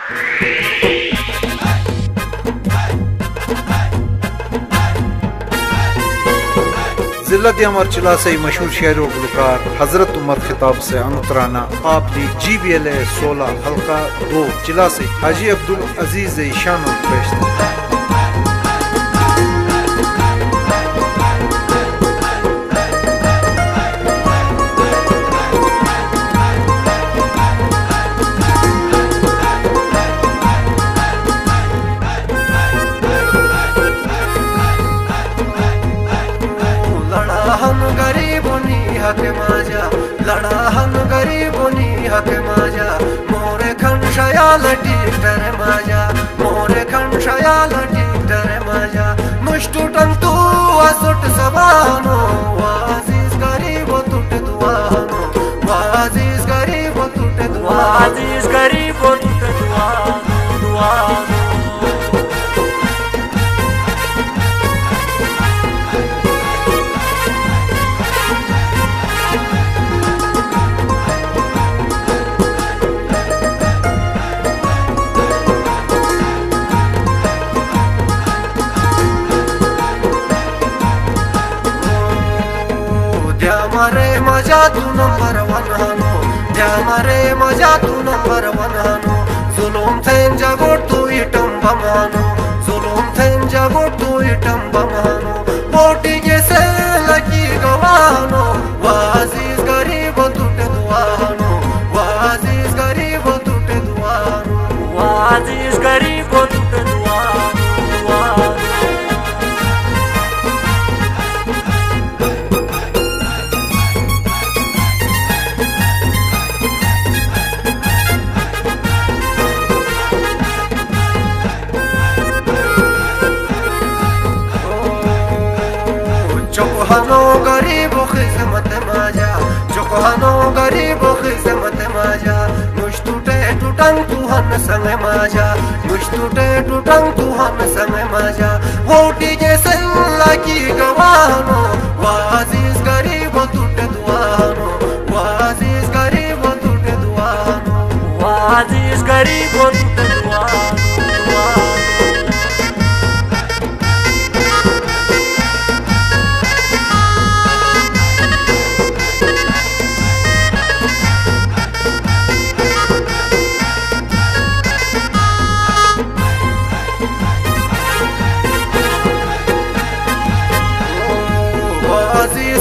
जिला दियामर चिला से मशहूर शायर और गुलकार हजरत उमर खिताब से अनुतराना आप ली GBLA 16 हल्का 2 चिला से हाजी अब्दुल अजीज ईशान पेश हक माझ्या लढा हम गरीबोनी हक माझ्या मोरे खंडशायाल टिकटर माझ्या मोरे खंडशायाल टिकटर माझ्या मुष्टुटन तू असुट सबानो वाजीज गरीब तुट दुआनो वाजीज गरीब तुट दुआनो वाजीज गरीब तुट दुआनो दुआनो मारे मजा तू नंबर 1 हानो द्या मारे मजा तू नंबर 1 हानो जुलूम थेन जगोट तू इटम बमानो जुलूम थेन जगोट तू इटम बमानो बोटी के से लकी गवानो वाजीज गरीब तुटे दुआनो वाजीज गरीब तुटे दुआनो वाजीज गरीब तुटे दुआनो चोकोहानो गरीब खिजमत माझ्या चोकोहानो गरीब खिजमत माझ्या मुष्टुटे टुटंग तुहन संग माझ्या मुष्टुटे टुटंग तुहन संग माझ्या वोटी के सल्ला की गवानो वाजीज गरीब तुटे दुआनो वाजीज गरीब तुटे दुआनो वाजीज गरीब तुटे दुआनो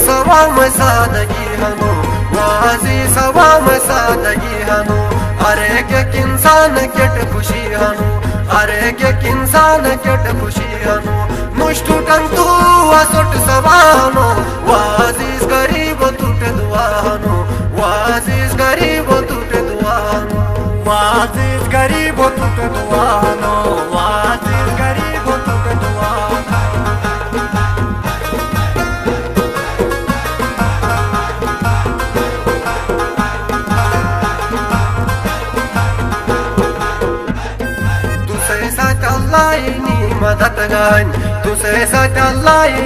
सवा में सादगी हनो वाजी सवा में सादगी हनो अरे के इंसान केट खुशी हनो अरे के इंसान केट खुशी हनो मुष्टुटन तू असुट सवानो वाजीज गरीब तुटे दुआनो वाजीज गरीब तुटे दुआनो वाजीज गरीब तुटे दुआनो वाजीज गरीब तुटे दुआनो मदद गान तुसे साथ अल्लाह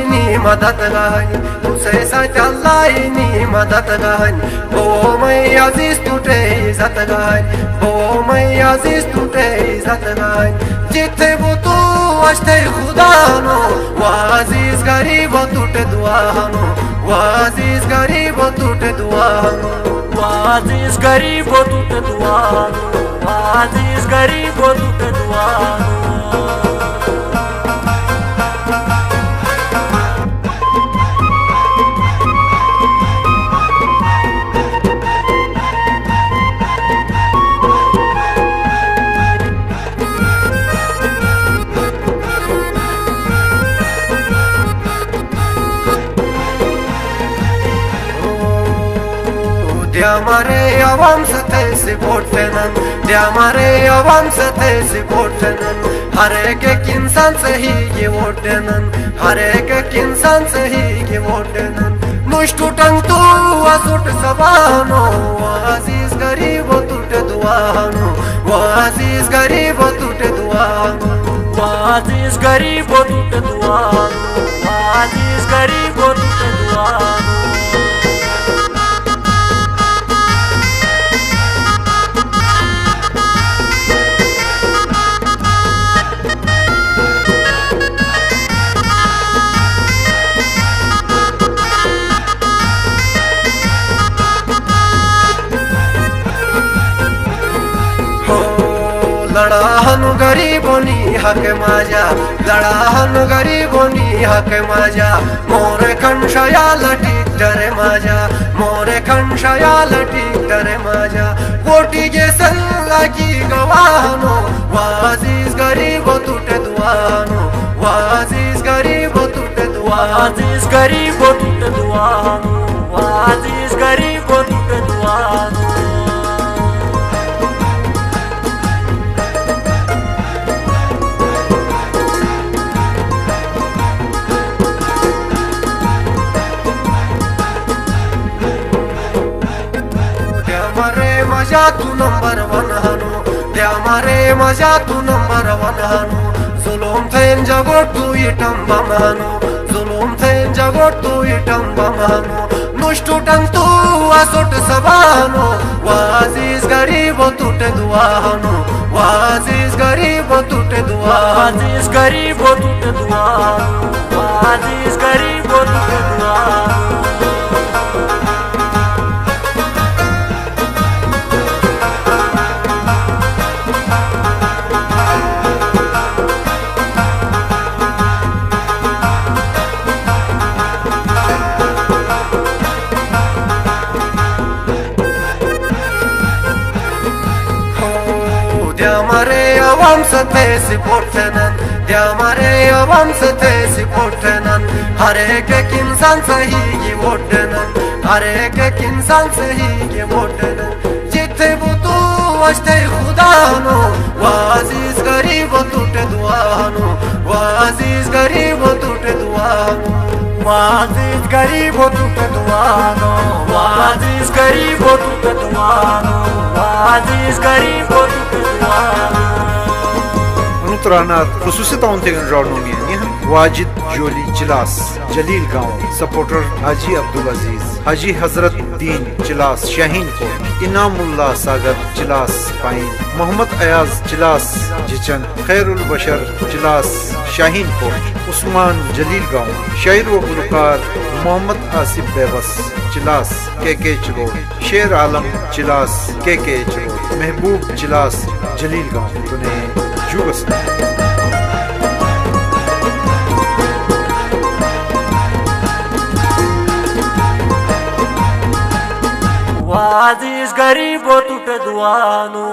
मदद गान तुसे साथ अल्लाह मदद गान ओ मैं अजीज टूटे इज्जत गान ओ मैं अजीज टूटे इज्जत गान जिथे वो तू अश्ते खुदा नो वाजीज गरीब टूटे दुआनो वाजीज गरीब टूटे दुआनो वाजीज गरीब टूटे दुआनो वाजीज गरीब टूटे दुआनो द्यामारे आवाम सते सिपोटनन द्यामारे आवाम सते सिपोटनन हर एक इंसान से ही ये वोटनन हर एक इंसान से ही ये वोटनन मुष्टुटन तू असुट सवानो वाजीज गरीब तुटे दुआनो वाजीज गरीब तुटे दुआनो वाजीज गरीब तुटे दुआनो वाजीज गरीब तुटे दुआनो लढाहनु गरीबोनी हक माझ्या लढाहनु गरीबोनी हक माझ्या मोरे खंडशया लटिकरे माझ्या मोरे खंडशया लटिकरे माझ्या पोटी गे संगाची गवानो वाजीस गरीब तुटे दुआनो वाजीस गरीब तुटे दुआनो वाजीस गरीब तुटे दुआनो वाजीस गरीब तुटे दुआनो मजा तू नंबर वन हानो त्या मारे मजा तू नंबर वन हानो जुलूम थेन जगो तू इटम बमानो जुलूम थेन जगो तू इटम बमानो नुष्टुटन तू असोट सबानो वाजीस गरीब तुटे दुआनो वाजीस गरीब तुटे दुआनो वाजीस गरीब तुटे दुआनो वाजीस गरीब तुटे दुआनो आवाम सते सिपोर्टनन त्या मारे आवाम सते सिपोर्टनन हर एक इंसान सही की वोटनन हर एक इंसान सही की वोटनन जिथे वो तू अष्टे खुदानो वाजीस गरीब तुटे दुआनो वाजीस गरीब तुटे दुआनो वाजीस गरीब तुटे दुआनो वाजीस गरीब तुटे दुआनो वाजीस गरीब तुटे दुआनो अनुतराना खसूसी ताउन तेगन राउंड वाजिद जोली चिलास जलील गांव सपोर्टर हाजी अब्दुल अजीज हाजी हजरत दीन चिलास शाहीन कोट इनामुल्ला सागर चिलास पाइन मोहम्मद अयाज चिलास जिचन खैरुल बशर चिलास शाहीन कोट उस्मान जलील गांव शायर व गुलकार मोहम्मद आसिफ बेबस चिलास के चिरोड शेर आलम चिलास के चिरोड महबूब चिलास जलील गांव तुने जुगस वाजीस गरीब तुटे दुआनो